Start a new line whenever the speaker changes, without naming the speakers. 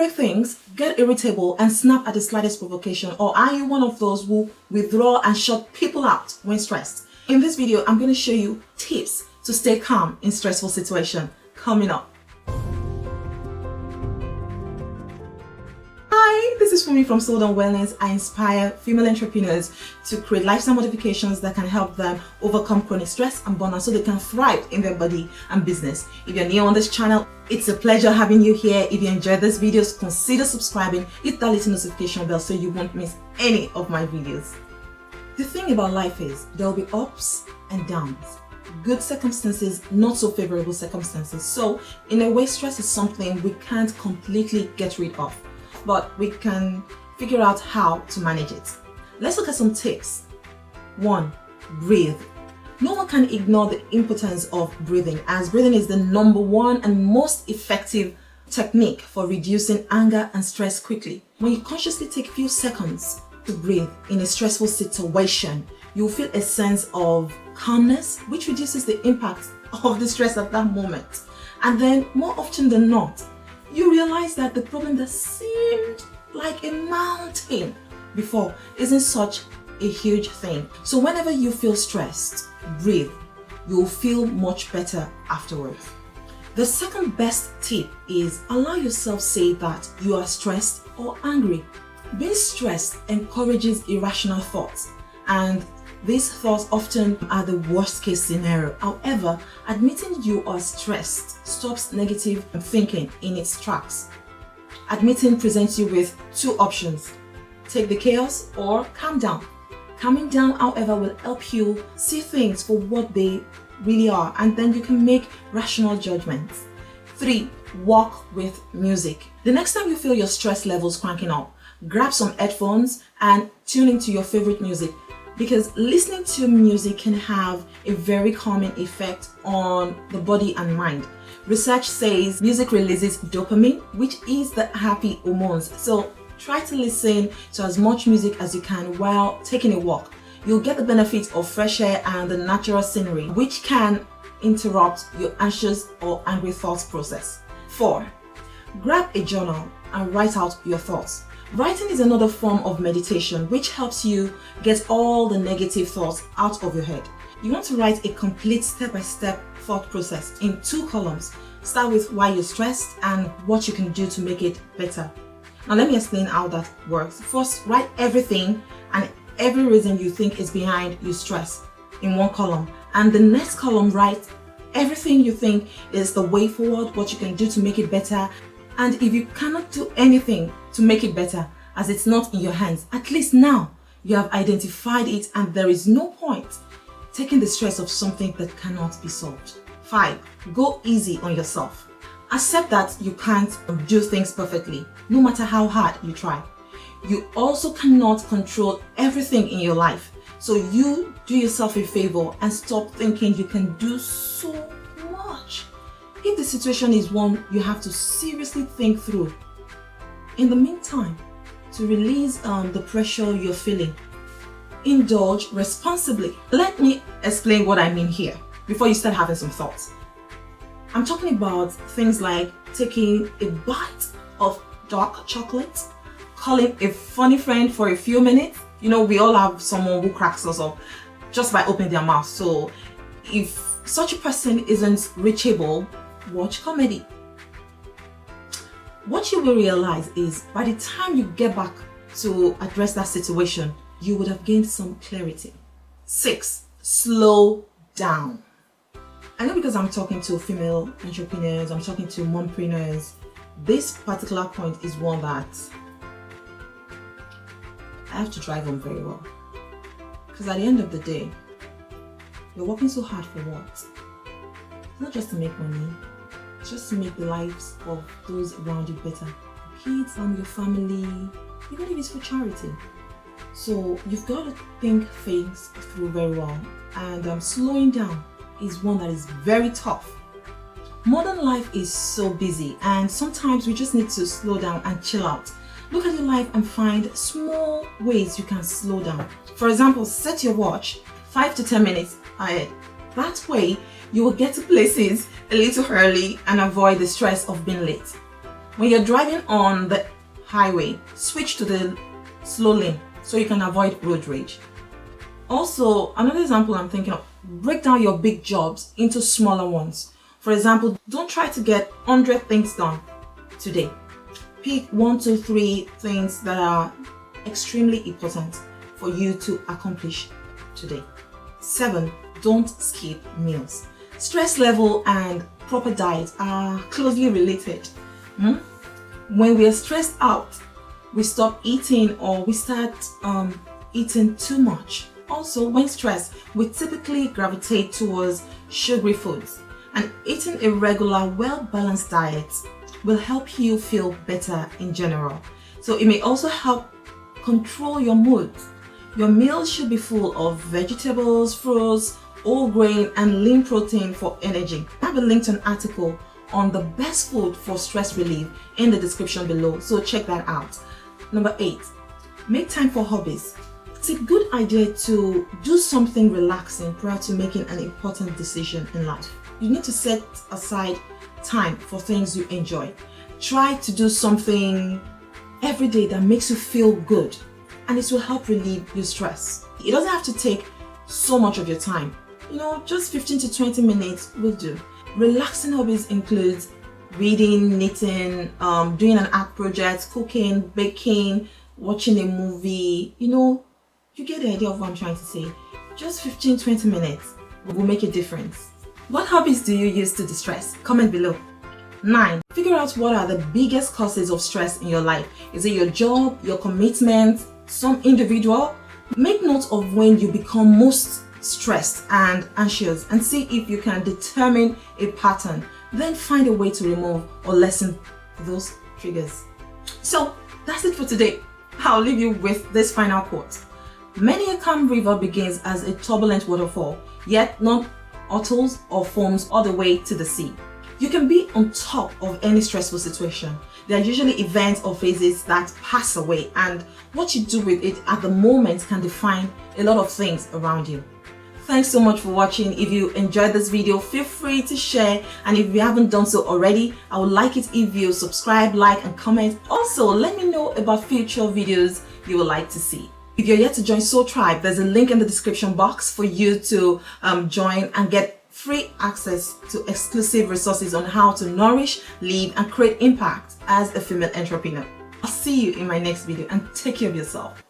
break things, get irritable, and snap at the slightest provocation? Or are you one of those who withdraw and shut people out when stressed? In this video, I'm going to show you tips to stay calm in stressful situations. Coming up. Hi, this is Funmi from Soul and Wellness. I inspire female entrepreneurs to create lifestyle modifications that can help them overcome chronic stress and burnout so they can thrive in their body and business. If you're new on this channel, it's a pleasure having you here. If you enjoyed this video, consider subscribing, hit that little notification bell so you won't miss any of my videos. The thing about life is there will be ups and downs. Good circumstances, not so favorable circumstances. So in a way, stress is something we can't completely get rid of, but we can figure out how to manage it. Let's look at some tips. 1. Breathe. No one can ignore the importance of breathing, as breathing is the #1 and most effective technique for reducing anger and stress quickly. When you consciously take a few seconds to breathe in a stressful situation, you'll feel a sense of calmness, which reduces the impact of the stress at that moment. And then, more often than not, you realize that the problem that seemed like a mountain before isn't such a huge thing. So whenever you feel stressed, breathe. You'll feel much better afterwards. The second best tip is allow yourself to say that you are stressed or angry. Being stressed encourages irrational thoughts, and these thoughts often are the worst case scenario. However, admitting you are stressed stops negative thinking in its tracks. Admitting presents you with two options: take the chaos or calm down. Calming down, however, will help you see things for what they really are, and then you can make rational judgments. 3. Walk with music. The next time you feel your stress levels cranking up, grab some headphones and tune into your favorite music, because listening to music can have a very calming effect on the body and mind. Research says music releases dopamine, which is the happy hormones. So try to listen to as much music as you can while taking a walk. You'll get the benefits of fresh air and the natural scenery, which can interrupt your anxious or angry thoughts process. 4. Grab a journal and write out your thoughts. Writing is another form of meditation, which helps you get all the negative thoughts out of your head. You want to write a complete step-by-step thought process in 2 columns. Start with why you're stressed and what you can do to make it better. Now let me explain how that works. First, write everything and every reason you think is behind your stress in 1 column. And the next column, write everything you think is the way forward, what you can do to make it better. And if you cannot do anything to make it better, as it's not in your hands, at least now you have identified it and there is no point taking the stress of something that cannot be solved. 5. Go easy on yourself. Accept that you can't do things perfectly, no matter how hard you try. You also cannot control everything in your life. So you do yourself a favor and stop thinking you can do so much. If the situation is one you have to seriously think through. In the meantime, to release the pressure you're feeling, indulge responsibly. Let me explain what I mean here before you start having some thoughts. I'm talking about things like taking a bite of dark chocolate, calling a funny friend for a few minutes. You know, we all have someone who cracks us up just by opening their mouth. So if such a person isn't reachable, watch comedy. What you will realize is by the time you get back to address that situation, you would have gained some clarity. 6. Slow down. I know, because I'm talking to female entrepreneurs, I'm talking to mompreneurs, this particular point is one that I have to drive on very well. Because at the end of the day, you're working so hard for what? It's not just to make money, it's just to make the lives of those around you better. Your kids, your family, even if it's for charity. So you've got to think things through very well. And slowing down is one that is very tough. Modern life is so busy, and sometimes we just need to slow down and chill out. Look at your life and find small ways you can slow down. For example, set your watch 5 to 10 minutes ahead. That way, you will get to places a little early and avoid the stress of being late. When you're driving on the highway, switch to the slow lane so you can avoid road rage. Also, another example I'm thinking of, break down your big jobs into smaller ones. For example, don't try to get 100 things done today. Pick 1, 2, 3 things that are extremely important for you to accomplish today. 7. Don't skip meals. Stress level and proper diet are closely related. When we are stressed out, we stop eating or we start eating too much. Also, when stressed, we typically gravitate towards sugary foods, and eating a regular, well-balanced diet will help you feel better in general. So it may also help control your mood. Your meals should be full of vegetables, fruits, whole grain, and lean protein for energy. I have a link to an article on the best food for stress relief in the description below, so check that out. Number 8, make time for hobbies. It's a good idea to do something relaxing prior to making an important decision in life. You need to set aside time for things you enjoy. Try to do something every day that makes you feel good, and it will help relieve your stress. It doesn't have to take so much of your time. Just 15 to 20 minutes will do. Relaxing hobbies include reading, knitting, doing an art project, cooking, baking, watching a movie. You get the idea of what I'm trying to say. Just 15-20 minutes will make a difference. What hobbies do you use to distress? Comment below. 9. Figure out what are the biggest causes of stress in your life. Is it your job, your commitment, some individual? Make note of when you become most stressed and anxious and see if you can determine a pattern. Then find a way to remove or lessen those triggers. So that's it for today. I'll leave you with this final quote. Many a calm river begins as a turbulent waterfall, yet none hurtles or foams all the way to the sea. You can be on top of any stressful situation. There are usually events or phases that pass away, and what you do with it at the moment can define a lot of things around you. Thanks so much for watching. If you enjoyed this video, feel free to share, and if you haven't done so already, I would like it if you subscribe, like, and comment. Also, let me know about future videos you would like to see. If you're yet to join Soul Tribe, there's a link in the description box for you to join and get free access to exclusive resources on how to nourish, live, and create impact as a female entrepreneur. I'll see you in my next video, and take care of yourself.